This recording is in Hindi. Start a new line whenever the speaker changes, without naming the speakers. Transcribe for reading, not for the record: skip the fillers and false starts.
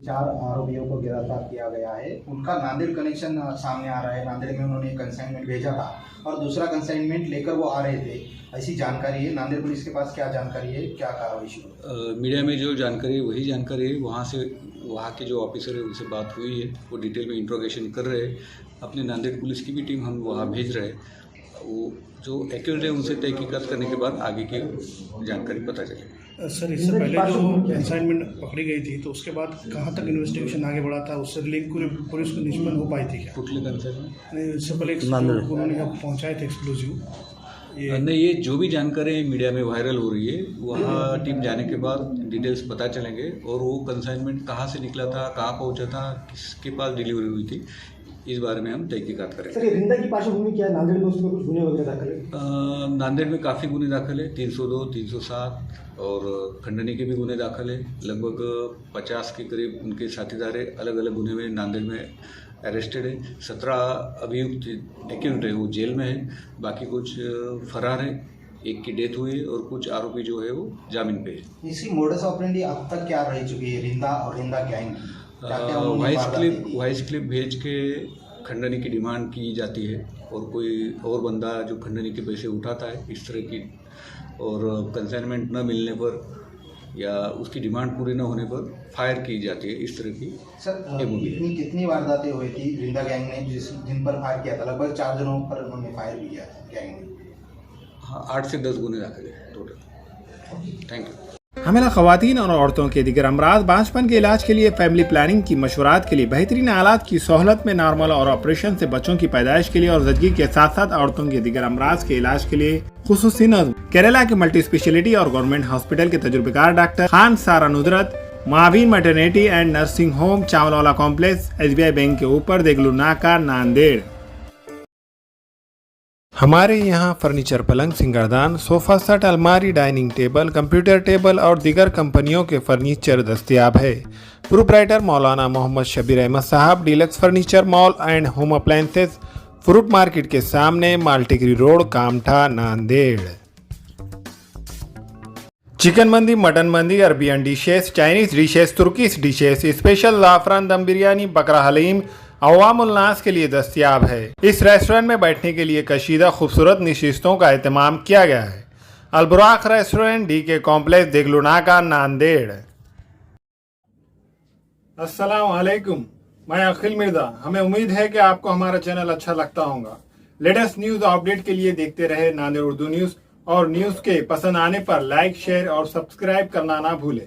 4 आरोपियों को गिरफ्तार किया गया है। उनका नांदेड़ कनेक्शन सामने आ रहा है। नांदेड़ में उन्होंने कंसाइनमेंट भेजा था और दूसरा कंसाइनमेंट लेकर वो आ रहे थे, ऐसी जानकारी है। नांदेड़ पुलिस के पास क्या जानकारी है, क्या कार्रवाई शुरू?
मीडिया में जो जानकारी है वही जानकारी है। वहाँ के जो ऑफिसर है उनसे बात हुई है, वो डिटेल में इंट्रोगेशन कर रहे हैं। अपने नांदेड़ पुलिस की भी टीम हम वहाँ भेज रहे हैं। वो जो एक्यूरेट है उनसे तहकीकात करने के बाद आगे की जानकारी पता चलेगी।
सर, इससे पहले जो कंसाइनमेंट पकड़ी गई थी तो उसके बाद कहाँ तक इन्वेस्टिगेशन आगे बढ़ा था, उससे लिंक पुलिस को निष्पन्न हो पाई थी क्या?
कुठले कंसाइनमेंट?
इससे पहले उन्होंने पहुँचाए थे एक्सप्लोजिव।
नहीं, ये जो भी जानकारी मीडिया में वायरल हो रही है वहाँ टीम जाने के बाद डिटेल्स पता चलेंगे और वो कंसाइनमेंट कहाँ से निकला था, कहाँ पहुँचा था, किसके पास डिलीवरी हुई थी, इस बारे में हम तहकीकात करेंगे।
सर, ये रिंदा की पार्श्वभूमि क्या है? नांदेड़ में उसमें कुछ गुने वगैरह दाखिल है?
नांदेड़ में काफ़ी गुने दाखिल है, 302, 307 और खंडनी के भी गुने दाखिल है। लगभग 50 के करीब उनके साथीदार अलग अलग गुने में नांदेड़ में अरेस्टेड है। 17 अभियुक्त एक्यूट है वो जेल में है, बाकी कुछ फरार है, एक की डेथ हुई है और कुछ आरोपी जो है वो जामीन पे है।
इसकी मोडस ऑपरेंडी अब तक क्या रह चुकी है रिंदा और रिंदा गैंग की?
वॉइस क्लिप भेज के खंडनी की डिमांड की जाती है और कोई और बंदा जो खंडनी के पैसे उठाता है इस तरह की, और कंसाइनमेंट न मिलने पर या उसकी डिमांड पूरी न होने पर फायर की जाती है। इस तरह की
सर कितनी वारदातें हुई थी रिंदा गैंग ने जिन पर फायर किया था? लगभग 4 जनों पर उन्होंने फायर भी किया था गैंग ने।
हाँ, 8 से 10 गुने दाखिल है टोटल। Thank you.
हमेला ख़वातीन और औरतों के दिगर अमराज बांझपन के इलाज के लिए फैमिली प्लानिंग की मशवरात के लिए बेहतरीन आलात की सहूलत में नॉर्मल और ऑपरेशन से बच्चों की पैदाइश के लिए और ज़चगी के साथ साथ औरतों के दिगर अमराज के इलाज के लिए खुसूसी नज़्म केरला के मल्टी स्पेशलिटी और गवर्नमेंट हॉस्पिटल के तजुर्बेकार डॉक्टर खान सारा नुदरत, मावीन maternity and nursing home, Chawalwala complex, SBI bank के ऊपर, देगलू नाका, नांदेड़। हमारे यहाँ फर्नीचर, पलंग, सिंगारदान, सोफा सेट, अलमारी, डाइनिंग टेबल, कंप्यूटर टेबल और दीगर कंपनियों के फर्नीचर दस्तयाब है। Proprietor Maulana Mohammad Shabbir Ahmed Sahab, deluxe furniture mall and home appliances, fruit market के सामने, मालटिकरी रोड, कामठा, नांदेड़। चिकन मंदी, मटन मंदी, Arabian dishes, Chinese dishes, Turkish dishes, special ज़ाफ़रान दम बिरयानी, बकरा हलीम अवामुल नास के लिए दस्तयाब है। इस रेस्टोरेंट में बैठने के लिए कशीदा खूबसूरत नशिस्तों का एहतमाम किया गया है। Alburaq restaurant, DK complex, Deglur Naka, Nanded. अस्सलाम वालेकुम, मैं अखिल मिर्जा। हमें उम्मीद है कि आपको हमारा चैनल अच्छा लगता होगा। लेटेस्ट न्यूज़ अपडेट के लिए देखते रहे नांदेड़ उर्दू न्यूज़, और न्यूज़ के पसंद आने पर लाइक, शेयर और सब्सक्राइब करना ना भूलें।